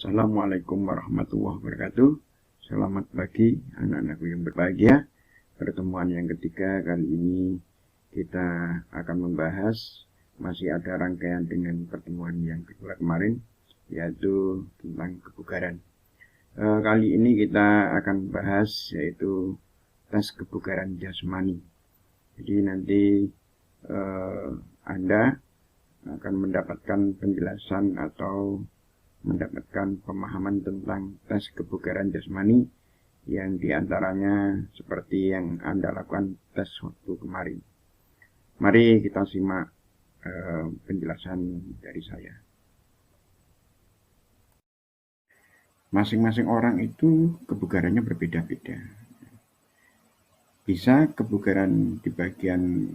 Assalamualaikum warahmatullahi wabarakatuh. Selamat pagi anak-anakku yang berbahagia. Pertemuan yang ketiga kali ini kita akan membahas, masih ada rangkaian dengan pertemuan yang kedua kemarin, yaitu tentang kebugaran. Kali ini kita akan bahas yaitu tes kebugaran jasmani. Jadi nanti Anda akan mendapatkan penjelasan atau mendapatkan pemahaman tentang tes kebugaran jasmani yang diantaranya seperti yang Anda lakukan tes waktu kemarin. Mari kita simak penjelasan dari saya. Masing-masing orang itu kebugarannya berbeda-beda. Bisa kebugaran di bagian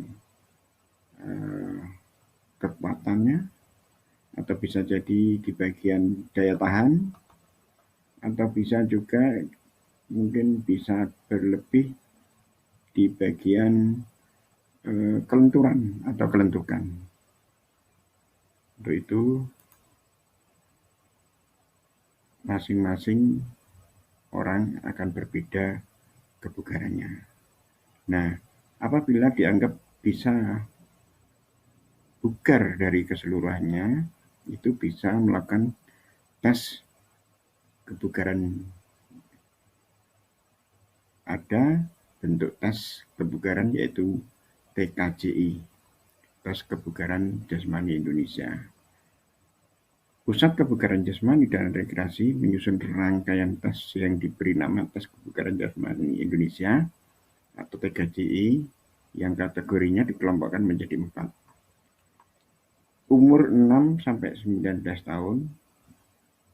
kekuatannya, atau bisa jadi di bagian daya tahan, atau bisa juga mungkin bisa berlebih di bagian kelenturan atau kelentukan. Untuk itu masing-masing orang akan berbeda kebugarannya. Nah, apabila dianggap bisa bugar dari keseluruhannya, itu bisa melakukan tes kebugaran. Ada bentuk tes kebugaran yaitu TKJI, tes kebugaran jasmani Indonesia. Pusat Kebugaran Jasmani dan Rekreasi menyusun rangkaian tes yang diberi nama tes kebugaran jasmani Indonesia atau TKJI yang kategorinya dikelompokkan menjadi 4. Umur 6-19 tahun,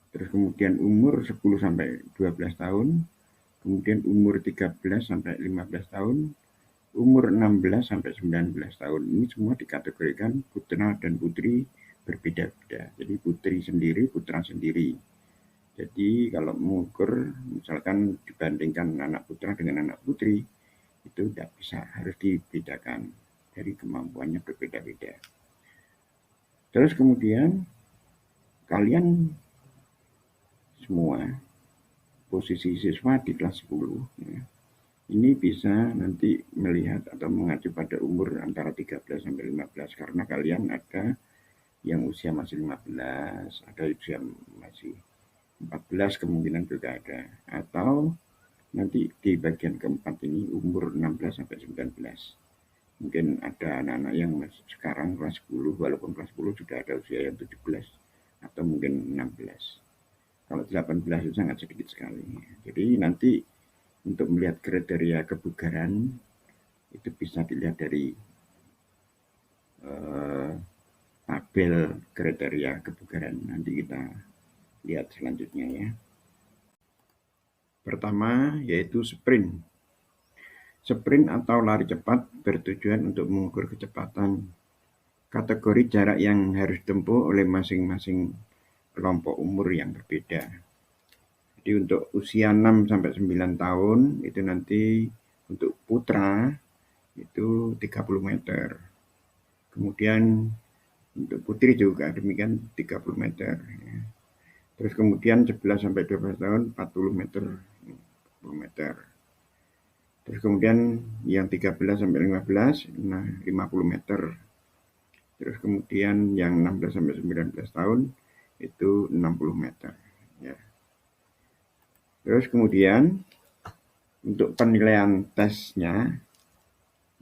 terus kemudian umur 10-12 tahun, kemudian umur 13-15 tahun, umur 16-19 tahun. Ini semua dikategorikan putra dan putri berbeda-beda. Jadi putri sendiri, putra sendiri. Jadi kalau mengukur, misalkan dibandingkan anak putra dengan anak putri, itu tidak bisa, harus dibedakan dari kemampuannya berbeda-beda. Terus kemudian kalian semua posisi siswa di kelas 10 ya, ini bisa nanti melihat atau mengacu pada umur antara 13-15 karena kalian ada yang usia masih 15, ada usia masih 14, kemungkinan juga ada, atau nanti di bagian keempat ini umur 16-19. Mungkin ada anak-anak yang sekarang kelas 10, walaupun kelas 10 sudah ada usia yang 17 atau mungkin 16. Kalau 18 itu sangat sedikit sekali. Jadi nanti untuk melihat kriteria kebugaran itu bisa dilihat dari tabel kriteria kebugaran. Nanti kita lihat selanjutnya ya. Pertama yaitu sprint. Sprint atau lari cepat bertujuan untuk mengukur kecepatan. Kategori jarak yang harus ditempuh oleh masing-masing kelompok umur yang berbeda. Jadi untuk usia 6-9 tahun itu nanti untuk putra itu 30 meter. Kemudian untuk putri juga demikian 30 meter. Ya. Terus kemudian 11-12 tahun 40 meter. 40 meter. Terus kemudian yang 13-15, nah 50 meter. Terus kemudian yang 16-19 tahun itu 60 meter. Ya. Terus kemudian untuk penilaian tesnya,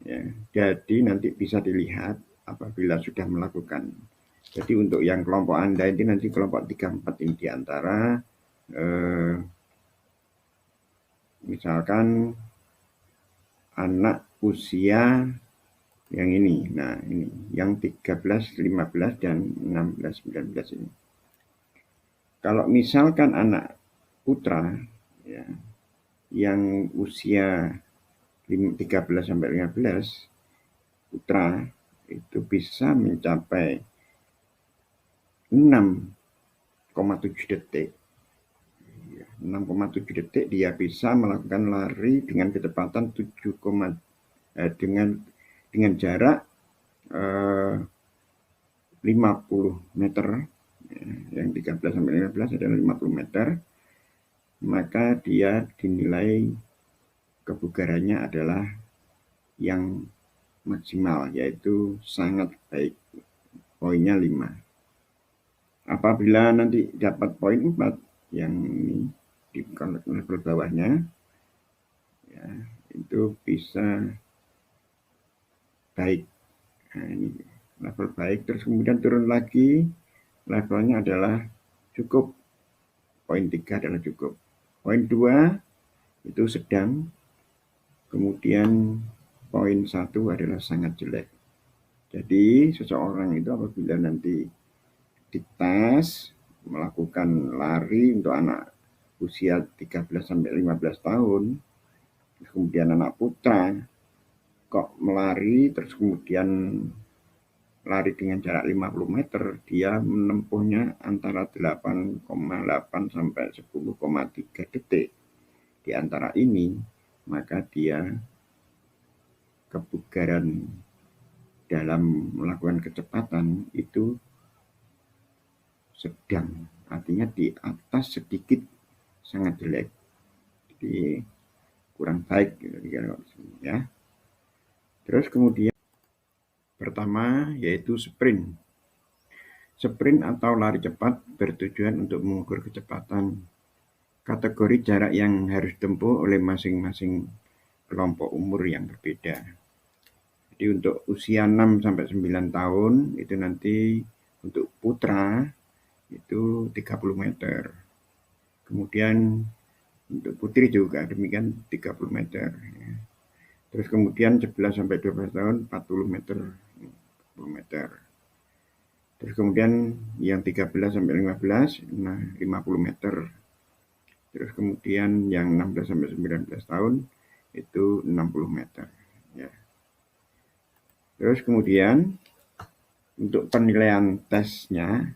ya, jadi nanti bisa dilihat apabila sudah melakukan. Jadi untuk yang kelompok Anda ini nanti kelompok 34 ini diantara misalkan anak usia yang ini. Nah, ini yang 13, 15 dan 16, 19 ini. Kalau misalkan anak putra ya, yang usia 13-15 putra itu bisa mencapai 6,7 detik. 6,7 detik dia bisa melakukan lari dengan kecepatan dengan jarak 50 meter yang 13 sampai 15 adalah 50 meter, maka dia dinilai kebugarannya adalah yang maksimal, yaitu sangat baik, poinnya 5. Apabila nanti dapat poin 4, yang ini di level bawahnya, ya, itu bisa baik. Nah, ini level baik, terus kemudian turun lagi, levelnya adalah cukup. Poin 3 adalah cukup. Poin 2 itu sedang, kemudian poin 1 adalah sangat jelek. Jadi seseorang itu apabila nanti dites melakukan lari untuk anak usia 13 sampai 15 tahun, kemudian anak putra kok melari terus kemudian lari dengan jarak 50 meter, dia menempuhnya antara 8,8 sampai 10,3 detik. Di antara ini, maka dia kebugaran dalam melakukan kecepatan itu sedang, artinya di atas sedikit sangat jelek, jadi kurang baik ya. Terus kemudian pertama yaitu sprint. Sprint atau lari cepat bertujuan untuk mengukur kecepatan. Kategori jarak yang harus ditempuh oleh masing-masing kelompok umur yang berbeda. Jadi untuk usia 6 sampai 9 tahun itu nanti untuk putra itu 30 meter. Kemudian untuk putri juga demikian 30 meter. Terus kemudian 11 sampai 12 tahun 40 meter. 40 meter. Terus kemudian yang 13 sampai 15 nah 50 meter. Terus kemudian yang 16 sampai 19 tahun itu 60 meter ya. Terus kemudian untuk penilaian tesnya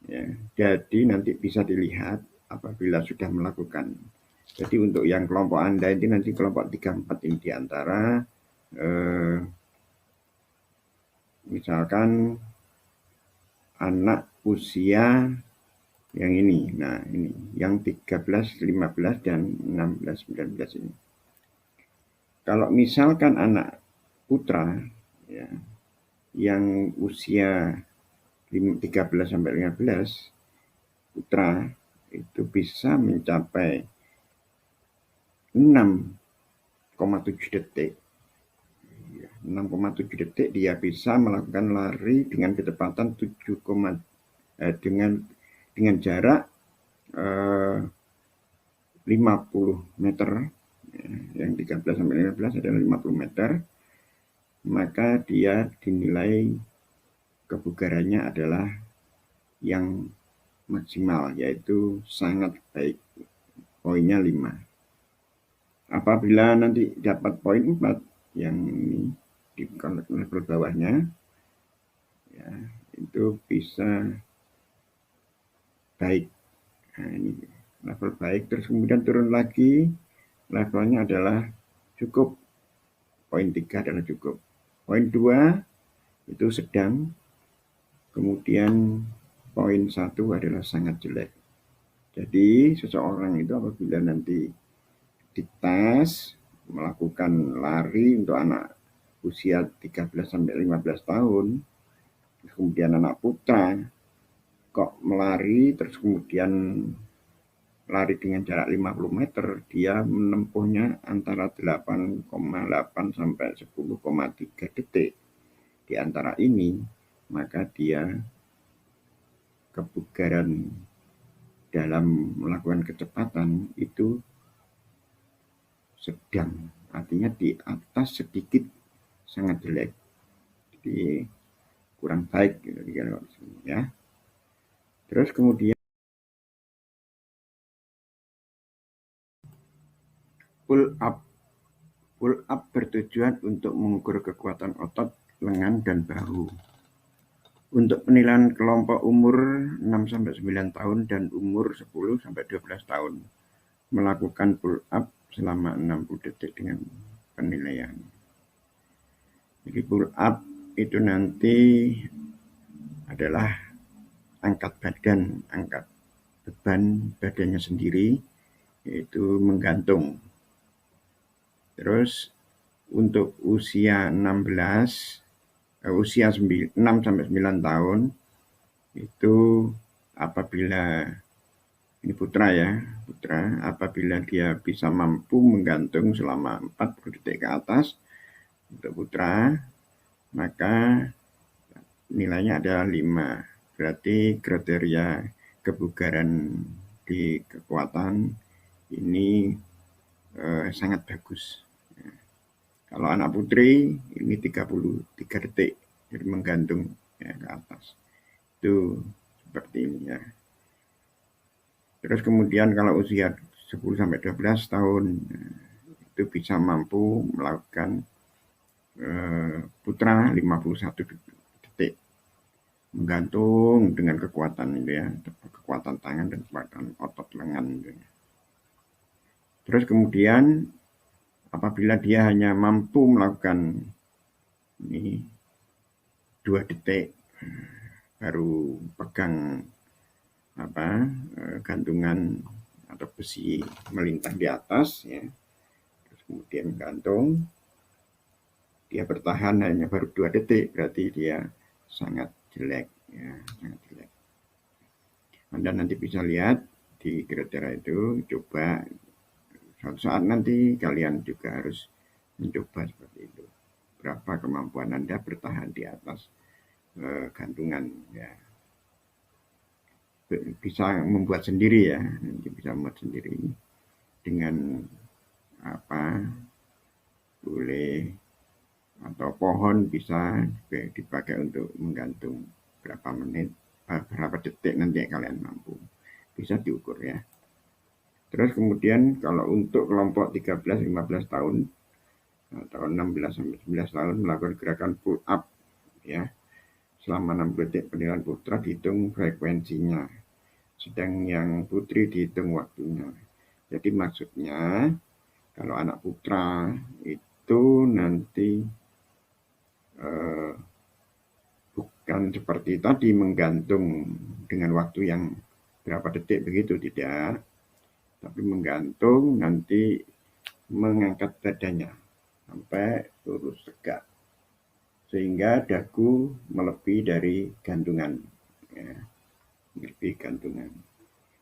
ya, jadi nanti bisa dilihat apabila sudah melakukan. Jadi untuk yang kelompok Anda ini nanti kelompok 34 ini diantara misalkan anak usia yang ini. Nah, ini yang 13, 15 dan 16, 19 ini. Kalau misalkan anak putra ya, yang usia 13 sampai 15 putra itu bisa mencapai 6,7 detik. 6,7 detik dia bisa melakukan lari dengan kecepatan dengan jarak 50 meter, yang 13 sampai 15 adalah 50 meter, maka dia dinilai kebugarannya adalah yang maksimal, yaitu sangat baik, poinnya 5. Apabila nanti dapat poin 4, yang ini di level bawahnya, ya, itu bisa baik. Nah, ini level baik, terus kemudian turun lagi, levelnya adalah cukup. Poin 3 adalah cukup. Poin 2 itu sedang, kemudian poin 1 adalah sangat jelek. Jadi seseorang itu apabila nanti dites melakukan lari untuk anak usia 13 sampai 15 tahun, kemudian anak putra kok melari terus kemudian lari dengan jarak 50 meter, dia menempuhnya antara 8,8 sampai 10,3 detik. Di antara ini, maka dia kebugaran dalam melakukan kecepatan itu sedang, artinya di atas sedikit sangat jelek, jadi kurang baik ya. Terus kemudian pull up. Pull up bertujuan untuk mengukur kekuatan otot, lengan, dan bahu. Untuk penilaian kelompok umur 6 sampai 9 tahun dan umur 10 sampai 12 tahun, melakukan pull up selama 60 detik dengan penilaian. Jadi pull up itu nanti adalah angkat beban badannya sendiri, yaitu menggantung. Terus untuk usia 6 sampai 9 tahun itu apabila ini putra apabila dia bisa mampu menggantung selama 40 detik ke atas untuk putra, maka nilainya adalah 5. Berarti kriteria kebugaran di kekuatan ini sangat bagus. Kalau anak putri ini 33 detik jadi menggantung ya, ke atas. Itu seperti ini ya. Terus kemudian kalau usia 10 sampai 12 tahun itu bisa mampu melakukan putra 51 detik menggantung dengan kekuatan itu ya, kekuatan tangan dan kekuatan otot lengan gitu ya. Terus kemudian apabila dia hanya mampu melakukan ini 2 detik baru pegang gantungan atau besi melintang di atas ya, terus kemudian gantung, dia bertahan hanya baru 2 detik, berarti dia sangat jelek ya, sangat jelek. Anda nanti bisa lihat di kriteria itu, coba suatu saat nanti kalian juga harus mencoba seperti itu. Berapa kemampuan Anda bertahan di atas gantungan ya. Bisa membuat sendiri ya, nanti bisa membuat sendiri dengan boleh atau pohon bisa dipakai untuk menggantung berapa menit, berapa detik nanti kalian mampu, bisa diukur ya. Terus kemudian kalau untuk kelompok 13-15 tahun atau 16 sampai 19 tahun melakukan gerakan pull up ya selama 60 detik, penilaian putra dihitung frekuensinya, sedang yang putri dihitung waktunya. Jadi maksudnya kalau anak putra itu nanti bukan seperti tadi menggantung dengan waktu yang berapa detik begitu, tidak, tapi menggantung nanti mengangkat badannya sampai lurus tegak sehingga dagu melebihi dari gantungan ya, melebihi gantungan.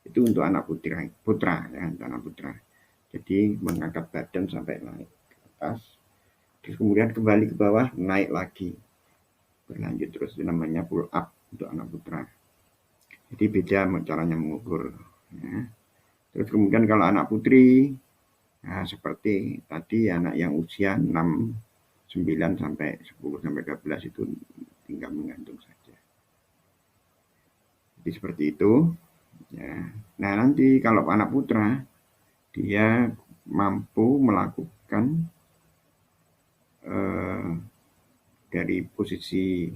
Itu untuk anak putra ya, untuk anak putra. Jadi mengangkat badan sampai naik ke atas, terus kemudian kembali ke bawah, naik lagi, berlanjut terus, itu namanya pull up untuk anak putra. Jadi beda caranya mengukur ya. Terus kemudian kalau anak putri, nah seperti tadi anak yang usia 6, 9 sampai 10 sampai 12 itu tinggal menggantung saja. Jadi seperti itu ya. Nah nanti kalau anak putra dia mampu melakukan dari posisi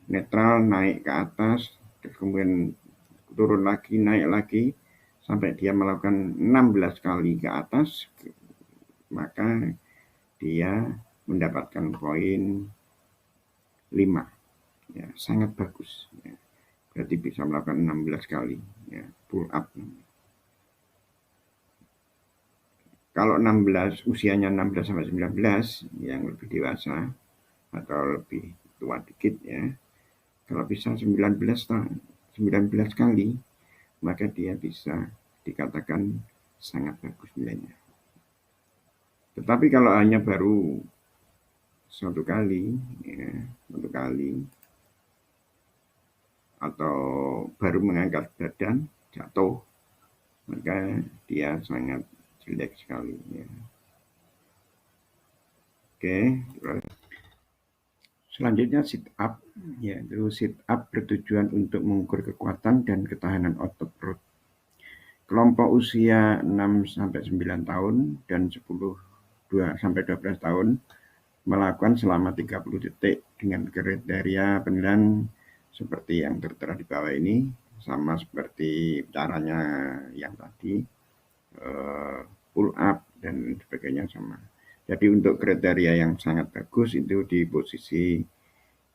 netral naik ke atas, terus kemudian turun lagi, naik lagi sampai dia melakukan 16 kali ke atas, maka dia mendapatkan poin 5 ya, sangat bagus ya. Berarti bisa melakukan 16 kali ya, pull up. Kalau 16 usianya 16 sampai 19 yang lebih dewasa atau lebih tua dikit ya, kalau bisa 19 kali, maka dia bisa dikatakan sangat bagus nilainya. Tetapi kalau hanya baru satu kali atau baru mengangkat badan jatuh, maka dia sangat jelek sekali ya. Oke, selanjutnya sit up, yaitu sit up bertujuan untuk mengukur kekuatan dan ketahanan otot perut. Kelompok usia 6 sampai 9 tahun dan 10 sampai 12 tahun melakukan selama 30 detik dengan kriteria penilaian seperti yang tertera di bawah ini, sama seperti caranya yang tadi, pull up dan sebagainya sama. Jadi untuk kriteria yang sangat bagus itu di posisi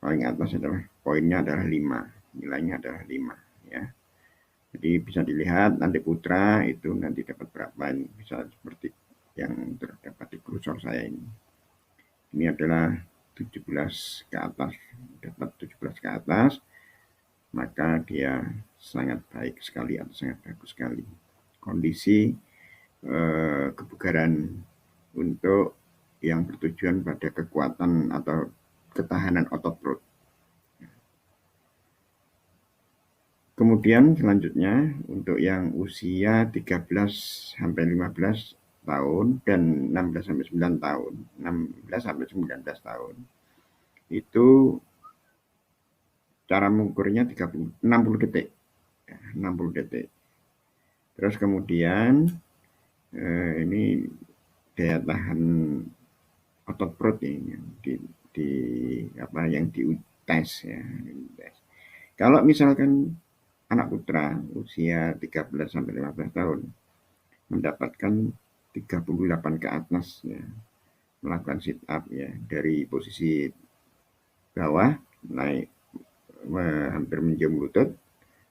paling atas adalah poinnya adalah 5, nilainya adalah 5 ya. Jadi bisa dilihat nanti putra itu nanti dapat berapa, ini bisa seperti yang terdapat di kursor saya ini. Ini adalah 17 ke atas, dapat 17 ke atas, maka dia sangat baik sekali atau sangat bagus sekali. Kondisi kebugaran untuk yang bertujuan pada kekuatan atau ketahanan otot perut. Kemudian selanjutnya untuk yang usia 13 sampai 15 tahun dan 16 sampai 9 tahun, 16 sampai 19 tahun. Itu cara mengukurnya 60 detik. 60 detik. Terus kemudian ini daya tahan otot perut ini yang dites ya. Kalau misalkan anak putra usia 13 sampai 15 tahun mendapatkan 38 ke atas ya, melakukan sit up ya dari posisi bawah naik hampir menjam lutut,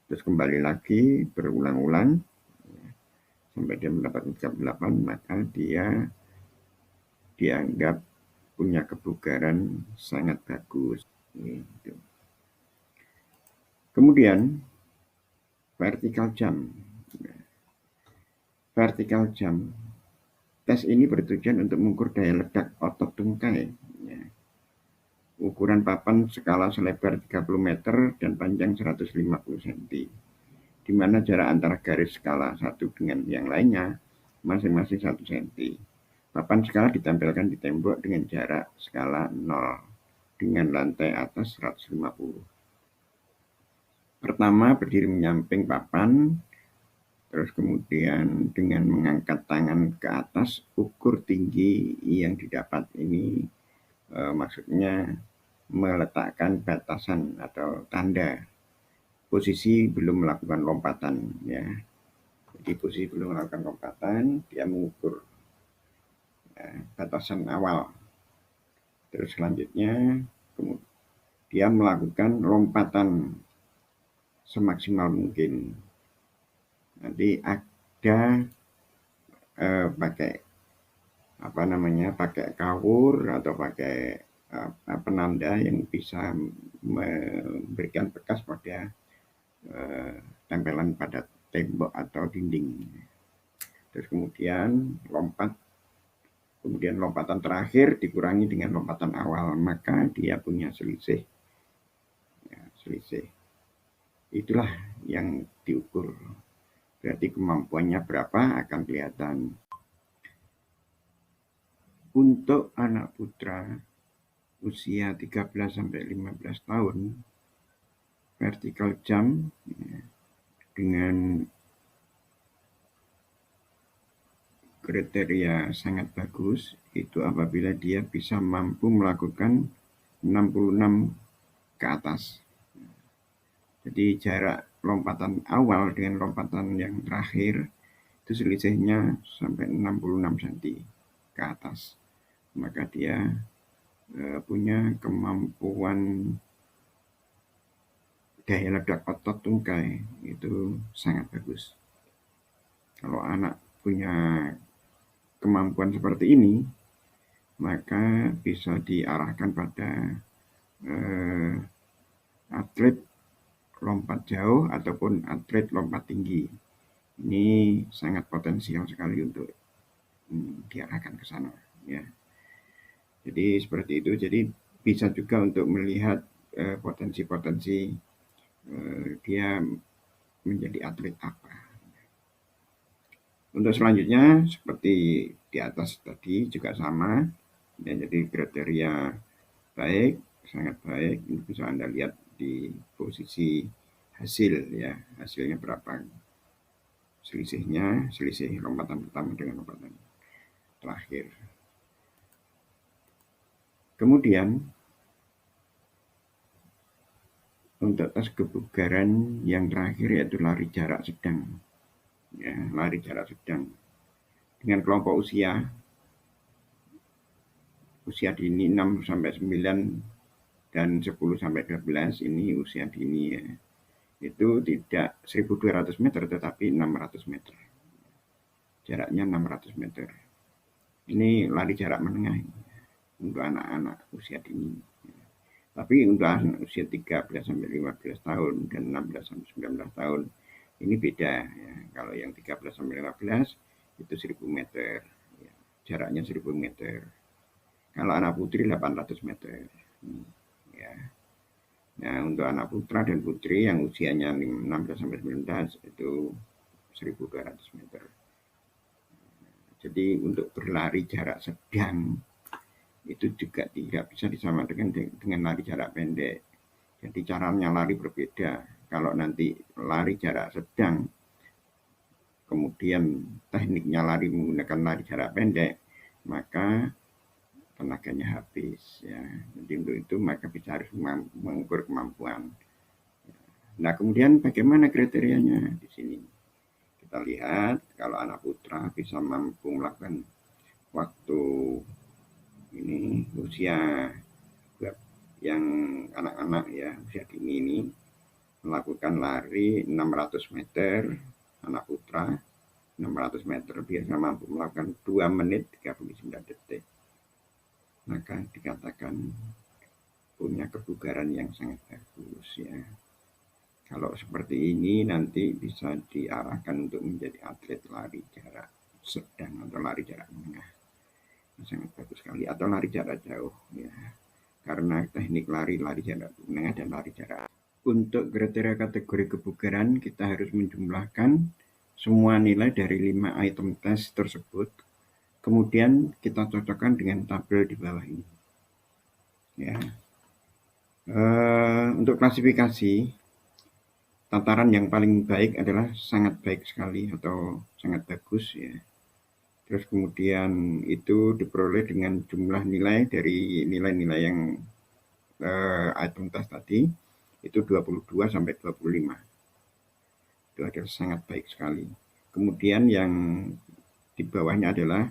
terus kembali lagi berulang-ulang ya, sampai dia mendapatkan 38, maka dia dianggap punya kebugaran sangat bagus. Gitu. Kemudian vertical jump. Vertical jump. Tes ini bertujuan untuk mengukur daya ledak otot tungkai. Ya. Ukuran papan skala selebar 30 meter dan panjang 150 cm. Di mana jarak antara garis skala satu dengan yang lainnya masing-masing 1 cm. Papan skala ditempelkan di tembok dengan jarak skala 0 dengan lantai atas 150. Pertama, berdiri menyamping papan, terus kemudian dengan mengangkat tangan ke atas, ukur tinggi yang didapat ini maksudnya meletakkan batasan atau tanda posisi belum melakukan lompatan ya. Jadi posisi belum melakukan lompatan, dia mengukur batasan awal. Terus selanjutnya dia melakukan lompatan semaksimal mungkin. Nanti ada pakai pakai kawur atau pakai penanda yang bisa memberikan bekas pada tempelan pada tembok atau dinding. Terus kemudian lompatan terakhir dikurangi dengan lompatan awal, maka dia punya selisih. Ya, selisih. Itulah yang diukur. Berarti kemampuannya berapa akan kelihatan. Untuk anak putra usia 13 sampai 15 tahun, vertical jump ya, dengan kriteria sangat bagus itu apabila dia bisa mampu melakukan 66 ke atas. Jadi jarak lompatan awal dengan lompatan yang terakhir itu selisihnya sampai 66 cm ke atas. Maka dia punya kemampuan daya ledak otot tungkai itu sangat bagus. Kalau anak punya kemampuan seperti ini, maka bisa diarahkan pada atlet lompat jauh ataupun atlet lompat tinggi. Ini sangat potensial sekali untuk diarahkan ke sana ya. Jadi seperti itu. Jadi bisa juga untuk melihat potensi-potensi dia menjadi atlet apa. Untuk selanjutnya seperti di atas tadi juga sama ya, jadi kriteria baik, sangat baik. Ini bisa Anda lihat di posisi hasil ya, hasilnya berapa selisihnya, selisih lompatan pertama dengan lompatan terakhir. Kemudian untuk tes kebugaran yang terakhir yaitu lari jarak sedang ya, lari jarak sedang dengan kelompok usia dini 6 sampai 9 dan 10 sampai 12 ini usia dini ya. itu tidak 1200 meter tetapi 600 meter. Jaraknya 600 meter. Ini lari jarak menengah untuk anak-anak usia dini. Tapi untuk anak usia 13 sampai 15 tahun dan 16 sampai 19 tahun ini beda ya. Kalau yang 13 sampai 15 itu 1000 meter. Ya, jaraknya 1000 meter. Kalau anak putri 800 meter. Ya. Nah, untuk anak putra dan putri yang usianya 16 sampai 19 itu 1200 meter. Jadi untuk berlari jarak sedang itu juga tidak bisa disamakan dengan lari jarak pendek. Jadi caranya lari berbeda. Kalau nanti lari jarak sedang, kemudian tekniknya lari menggunakan lari jarak pendek, maka tenaganya habis. Ya. Jadi untuk itu maka bisa harus mengukur kemampuan. Nah, kemudian bagaimana kriterianya di sini? Kita lihat kalau anak putra bisa mampu melakukan waktu ini usia yang anak-anak ya usia dini ini melakukan lari 600 meter anak putra 600 meter biasa mampu melakukan 2 menit 39 detik, maka dikatakan punya kebugaran yang sangat bagus ya. Kalau seperti ini nanti bisa diarahkan untuk menjadi atlet lari jarak sedang atau lari jarak menengah, sangat bagus sekali, atau lari jarak jauh ya, karena teknik lari jarak menengah dan lari jarak. Untuk kriteria kategori kebugaran kita harus menjumlahkan semua nilai dari 5 item tes tersebut, kemudian kita cocokkan dengan tabel di bawah ini ya. Untuk klasifikasi, tataran yang paling baik adalah sangat baik sekali atau sangat bagus ya. Terus kemudian itu diperoleh dengan jumlah nilai dari nilai-nilai yang item tes tadi itu 22 sampai 25. Itu adalah sangat baik sekali. Kemudian yang di bawahnya adalah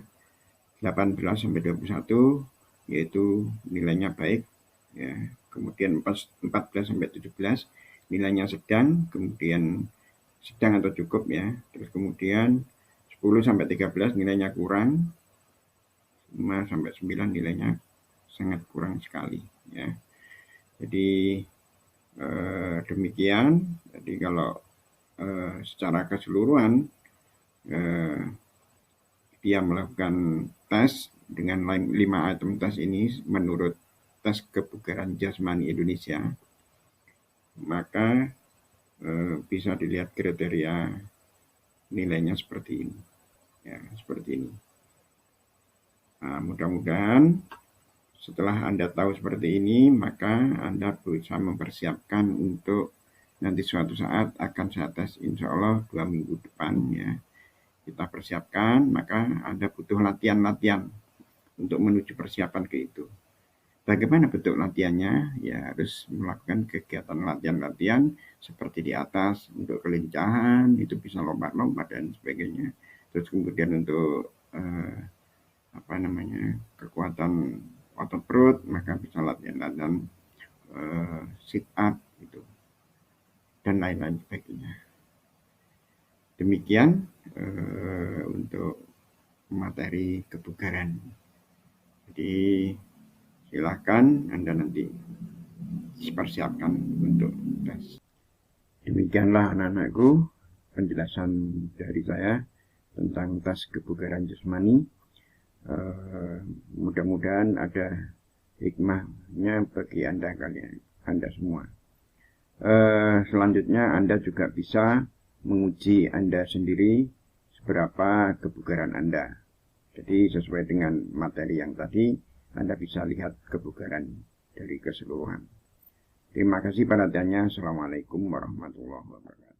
18 sampai 21 yaitu nilainya baik ya. Kemudian 14 sampai 17 nilainya sedang, kemudian sedang atau cukup ya. Terus kemudian 10 sampai 13 nilainya kurang, 5 sampai 9 nilainya sangat kurang sekali ya. Jadi demikian. Jadi kalau secara keseluruhan dia melakukan tes dengan 5 item tes ini menurut tes kebugaran jasmani Indonesia, maka bisa dilihat kriteria nilainya seperti ini ya, seperti ini. Nah, mudah-mudahan setelah Anda tahu seperti ini, maka Anda bisa mempersiapkan untuk nanti suatu saat akan saya tes insya Allah 2 minggu depan ya. Kita persiapkan, maka Anda butuh latihan-latihan untuk menuju persiapan ke itu. Bagaimana bentuk latihannya? Ya harus melakukan kegiatan latihan-latihan seperti di atas. Untuk kelincahan, itu bisa lompat-lompat dan sebagainya. Terus kemudian untuk kekuatan otot perut, maka bisa latihan-latihan sit up gitu, dan lain-lain sebagainya. Demikian untuk materi kebugaran. Jadi silakan Anda nanti dipersiapkan untuk tes. Demikianlah anak-anakku penjelasan dari saya tentang tes kebugaran jasmani. Mudah-mudahan ada hikmahnya bagi Anda semua. Selanjutnya Anda juga bisa menguji Anda sendiri seberapa kebugaran Anda. Jadi sesuai dengan materi yang tadi, Anda bisa lihat kebugaran dari keseluruhan. Terima kasih perhatiannya. Assalamualaikum warahmatullahi wabarakatuh.